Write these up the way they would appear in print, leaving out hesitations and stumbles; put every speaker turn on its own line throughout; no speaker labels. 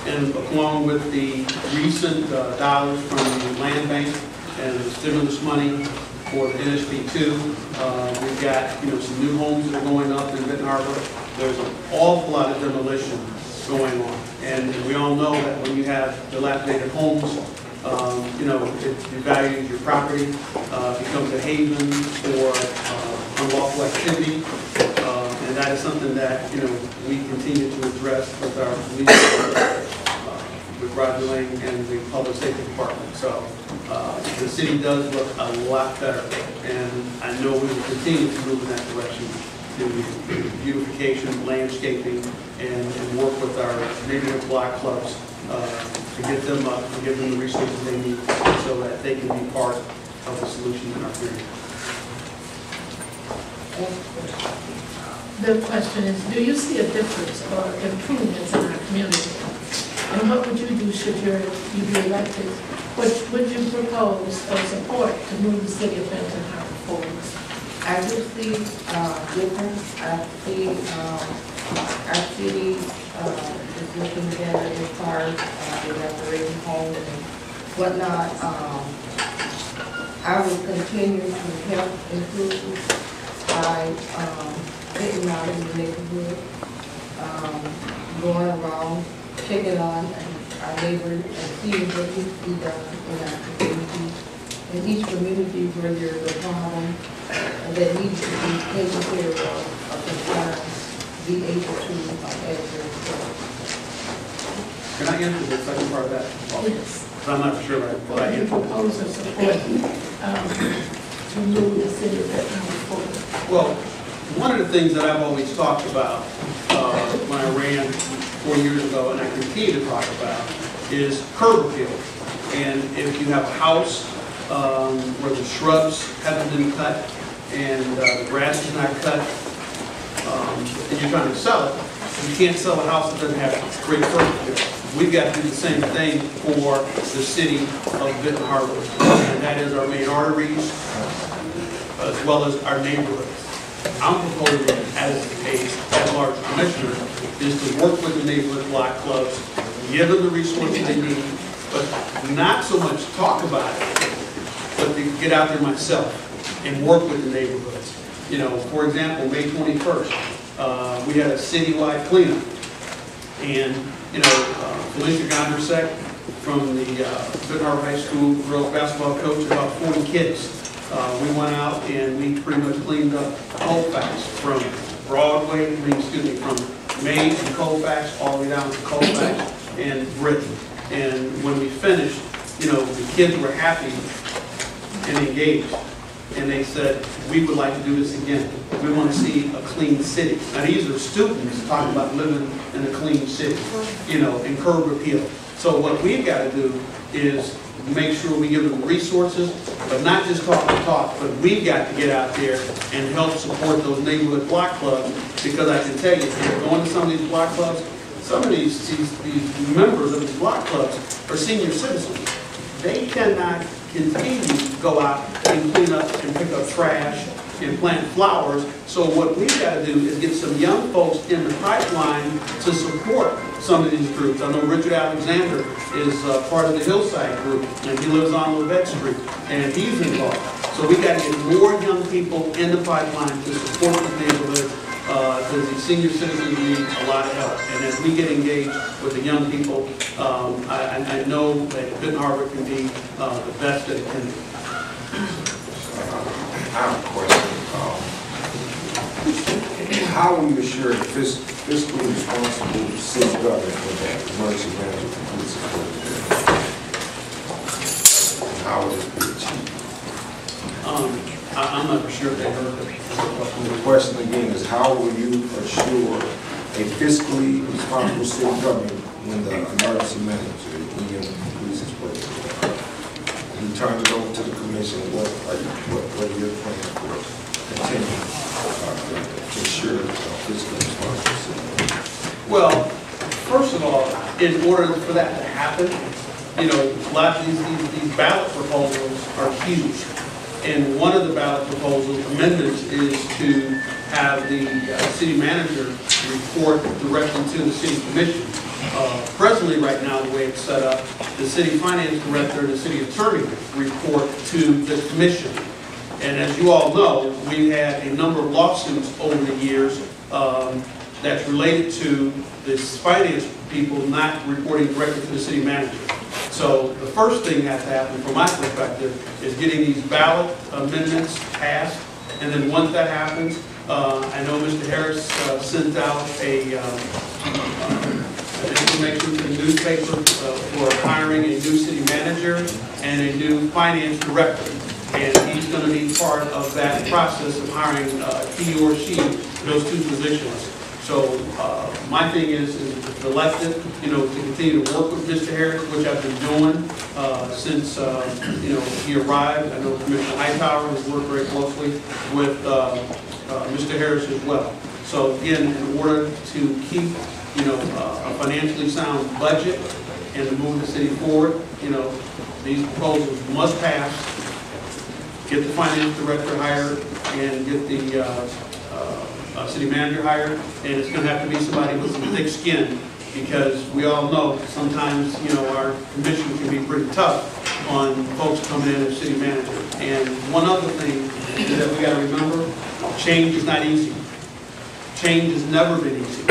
and along with the recent dollars from the land bank and the stimulus money for the Pt.2, we've got some new homes that are going up in Benton Harbor. There's an awful lot of demolition going on, and we all know that when you have dilapidated homes, it devalues your property, becomes a haven for unlawful activity, and that is something that we continue to address with our police, with Roger Lane and the Public Safety Department. So the city does look a lot better, and I know we will continue to move in that direction to beautification, landscaping, and work with our neighborhood block clubs to get them up and give them the resources they need so that they can be part of the solution in our community.
The question is, do you see a difference or improvements in our community? And what would you do should you be elected? What would you propose or support to move the city of Benton Harbor forward?
I do see difference. I see our city is looking better as far as the operating homes and whatnot. I will continue to help improve by getting out in the neighborhood, going around, checking on our neighbors and seeing what needs to be done in our community. In each community where there's a problem that needs to be taken care of concern, be able to answer it.
Can I answer the second part of that?
Yes.
I'm not sure what I
you propose or support to move the city of Benton Harbor forward?
Well, one of the things that I've always talked about when I ran 4 years ago, and I continue to talk about, is curb appeal. And if you have a house where the shrubs haven't been cut and the grass is not cut, and you're trying to sell it, you can't sell a house that doesn't have great curb appeal. We've got to do the same thing for the city of Benton Harbor, and that is our main arteries as well as our neighborhoods. I'm proposing as a at-large commissioner is to work with the neighborhood block clubs, give them the resources they need, but not so much talk about it, but to get out there myself and work with the neighborhoods. For example, May 21st, we had a citywide cleanup, and Felicia Gondrasek from the Benton Harbor High School girls basketball coach, about 40 kids. We went out and we pretty much cleaned up Colfax from Broadway, from Mays and Colfax all the way down to Colfax and Britain. And when we finished, the kids were happy and engaged. And they said, we would like to do this again. We want to see a clean city. Now these are students talking about living in a clean city, and curb appeal. So what we've got to do is make sure we give them resources, but not just talk the talk, but we've got to get out there and help support those neighborhood block clubs, because I can tell you, if you're going to some of these block clubs, some of these members of these block clubs are senior citizens. They cannot continue to go out and clean up and pick up trash and plant flowers. So what we've got to do is get some young folks in the pipeline to support some of these groups. I know Richard Alexander is part of the Hillside group, and he lives on Levette Street, and he's involved. So we got to get more young people in the pipeline to support the neighborhood, because the senior citizens need a lot of help. And as we get engaged with the young people, I know that Benton Harbor can be the best that it can be.
I have a question. How will you assure the fiscally responsible city government with that emergency management police support? And how will this be achieved?
I'm not sure they heard it.
The question again is, how will you assure a fiscally responsible city government when the emergency manager and police is working? You turn it over to the commission. What are your plans for continuing to ensure fiscal responsibility?
Well, first of all, in order for that to happen, a lot of these ballot proposals are huge. And one of the ballot proposal amendments is to have the city manager report directly to the city commission. Presently, right now, the way it's set up, the city finance director and the city attorney report to the commission. And as you all know, we had a number of lawsuits over the years that's related to this finance people not reporting directly to the city manager. So the first thing that has to happen, from my perspective, is getting these ballot amendments passed. And then once that happens, I know Mr. Harris sent out an information to the newspaper for hiring a new city manager and a new finance director. And he's going to be part of that process of hiring he or she for those two positions. So my thing is if elected, to continue to work with Mr. Harris, which I've been doing since he arrived. I know Commissioner Hightower has worked very closely with Mr. Harris as well. So again, in order to keep a financially sound budget and to move the city forward, these proposals must pass. Get the finance director hired and get the city manager hired, and it's going to have to be somebody with some thick skin, because we all know sometimes our commission can be pretty tough on folks coming in as city manager. And one other thing is that we got to remember, change is not easy. Change has never been easy.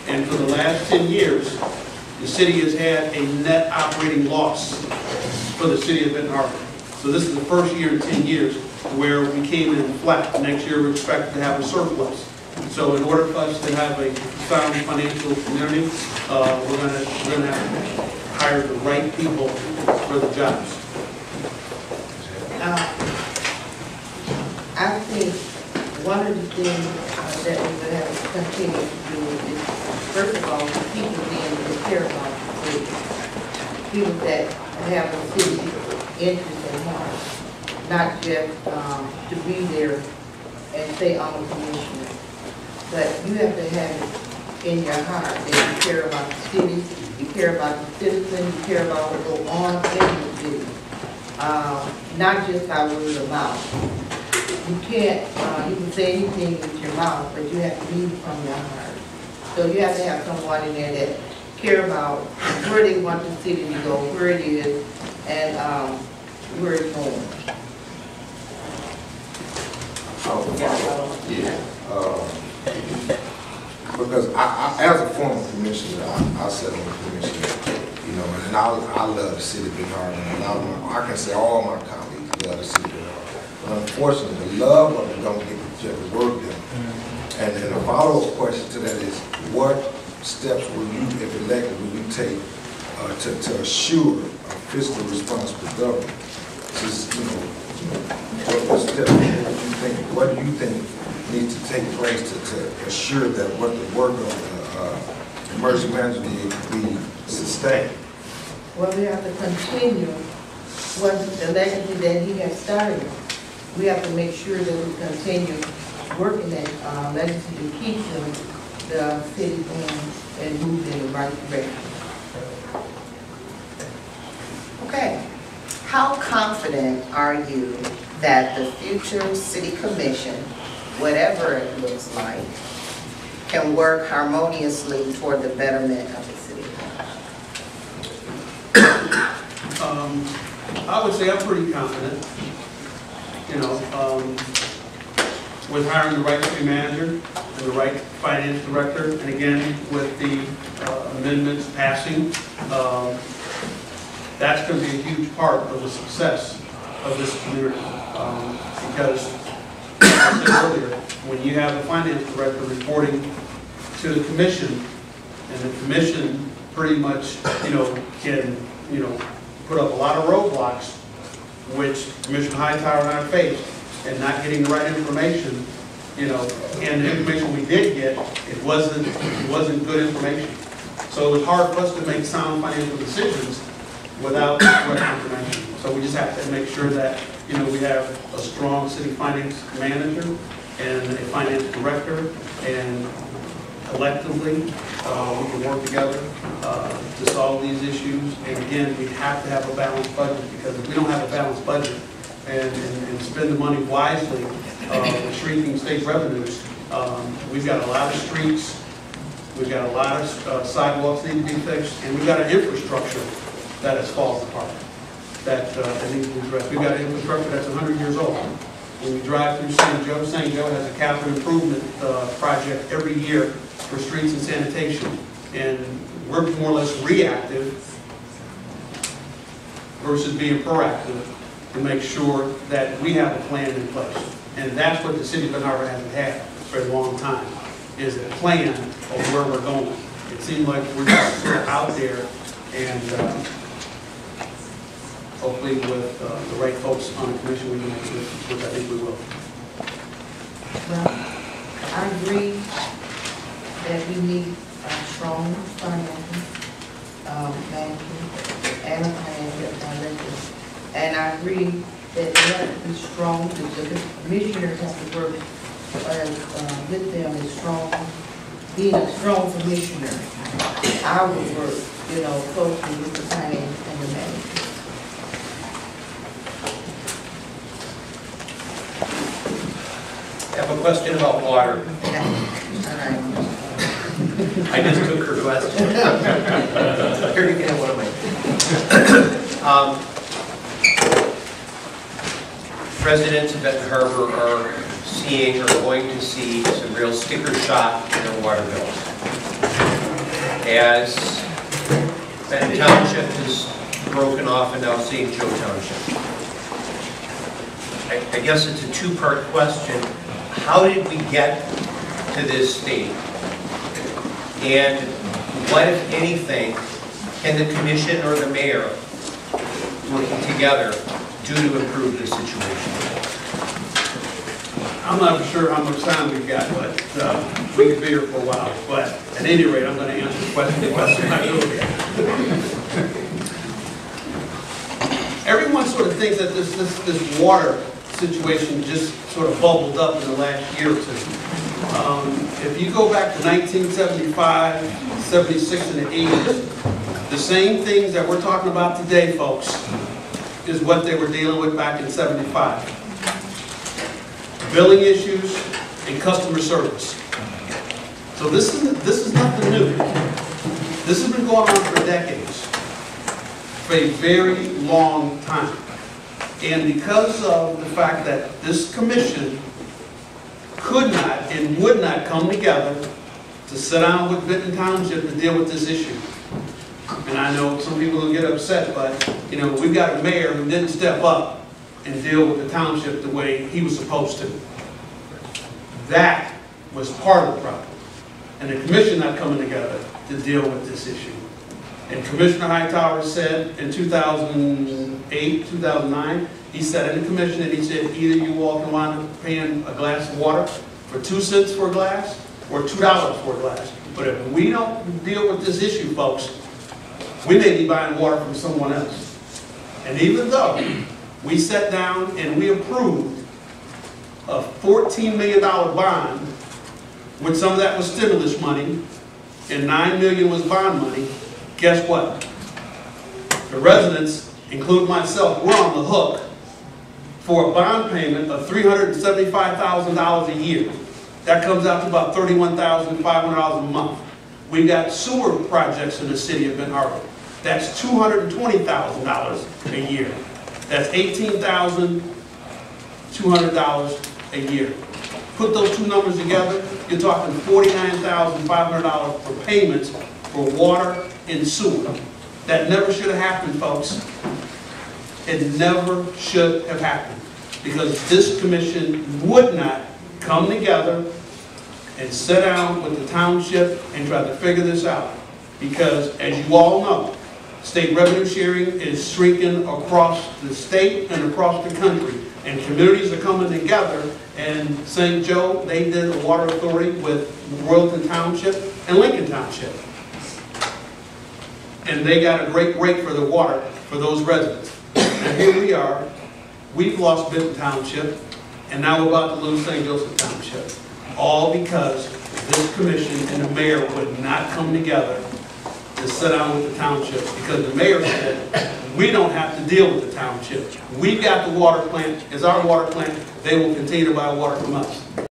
And for the last 10 years, the city has had a net operating loss for the city of Benton Harbor. So this is the first year in 10 years where we came in flat. Next year we're expected to have a surplus. So in order for us to have a sound financial community, we're going to have to hire the right people for the jobs.
I think one of the things that we would have to continue to do is, first of all, people being that care about the city, people that have the city interest in heart, not just to be there and say I'm a commissioner, but you have to have it in your heart that you care about the city, you care about the citizens, you care about what goes on in the city, not just by word of mouth. You can't, you can say anything with your mouth, but you have to lead from your heart. So you have to have someone in there that care about where they want the city to go, where it is, and where it's going.
Because I, as a former commissioner, I sat on the commission, and I love the city of Benton Harbor, and I can say all my colleagues love the city of Benton Harbor. But unfortunately, the love of it don't get the work done. And then a follow-up question to that is, what steps will you, if elected, will you take to assure a fiscal responsible government? Just, what do you think needs to take place to assure that what the work of the emergency management can be sustained?
Well, we have to continue what the legacy that he has started. We have to make sure that we continue working that legacy to keep the city going and move in the right direction.
Okay. How confident are you that the future city commission, whatever it looks like, can work harmoniously toward the betterment of the city?
I would say I'm pretty confident, with hiring the right city manager and the right finance director, and again, with the amendments passing, that's going to be a huge part of the success of this community. Because, as I said earlier, when you have a finance director reporting to the commission, and the commission pretty much, can, put up a lot of roadblocks, which Commissioner Hightower and I faced, and not getting the right information, and the information we did get, it wasn't good information. So it was hard for us to make sound financial decisions without correct information. So we just have to make sure that, we have a strong city finance manager and a finance director, and collectively, we can work together to solve these issues. And again, we have to have a balanced budget, because if we don't have a balanced budget and spend the money wisely, shrinking state revenues, we've got a lot of streets We've got a lot of sidewalks that need to be fixed, and we've got an infrastructure that has fallen apart, that needs to be addressed. We've got an infrastructure that's 100 years old. When we drive through St. Joe has a capital improvement project every year for streets and sanitation. And we're more or less reactive versus being proactive to make sure that we have a plan in place. And that's what the city of Benton Harbor hasn't had for a long time, is a plan of where we're going. It seems like we're just sort of out there, and hopefully with the right folks on the commission, we can make it, which I think we will.
Well, I agree that we need a strong financial management and a financial director. And I agree that they have to be strong, the commissioners have to work with them as strong, being a strong commissioner. I would work, closely with the finance and the management.
I have a question about water. I just took her question. Here, you can have one of mine. Residents of Benton Harbor are seeing or going to see some real sticker shock in their water bills. As Benton Township is broken off and now St. Joe Township. I guess it's a two-part question. How did we get to this state? And what, if anything, can the commission or the mayor, working together, do to improve this situation?
I'm not sure how much time we've got, but we could be here for a while. But at any rate, I'm going to answer the question. Everyone sort of thinks that this water situation just sort of bubbled up in the last year or two. If you go back to 1975, 76, and the 80s, the same things that we're talking about today, folks, is what they were dealing with back in 75. Billing issues and customer service. So this is nothing new. This has been going on for decades, for a very long time. And because of the fact that this commission could not and would not come together to sit down with Benton Township to deal with this issue. And I know some people will get upset, but we've got a mayor who didn't step up and deal with the township the way he was supposed to. That was part of the problem. And the commission not coming together to deal with this issue. And Commissioner Hightower said in 2008, 2009, he said in the commission, and he said, either you all can wind up paying a glass of water for 2 cents for a glass or $2 for a glass. But if we don't deal with this issue, folks, we may be buying water from someone else. And even though we sat down and we approved a $14 million bond, which some of that was stimulus money, and $9 million was bond money, guess what? The residents, including myself, we're on the hook for a bond payment of $375,000 a year. That comes out to about $31,500 a month. We got sewer projects in the city of Benton Harbor. That's $220,000 a year. That's $18,200 a year. Put those two numbers together, you're talking $49,500 for payments for water and sewer. That never should have happened, folks. It never should have happened, because this commission would not come together and sit down with the township and try to figure this out. Because, as you all know, state revenue sharing is shrinking across the state and across the country. And communities are coming together, and St. Joe, they did a water authority with Royalton Township and Lincoln Township. And they got a great rate for the water for those residents. And here we are, we've lost Benton Township, and now we're about to lose St. Joseph Township. All because this commission and the mayor would not come together to sit down with the township, because the mayor said, we don't have to deal with the township. We've got the water plant, it's our water plant, they will continue to buy water from us.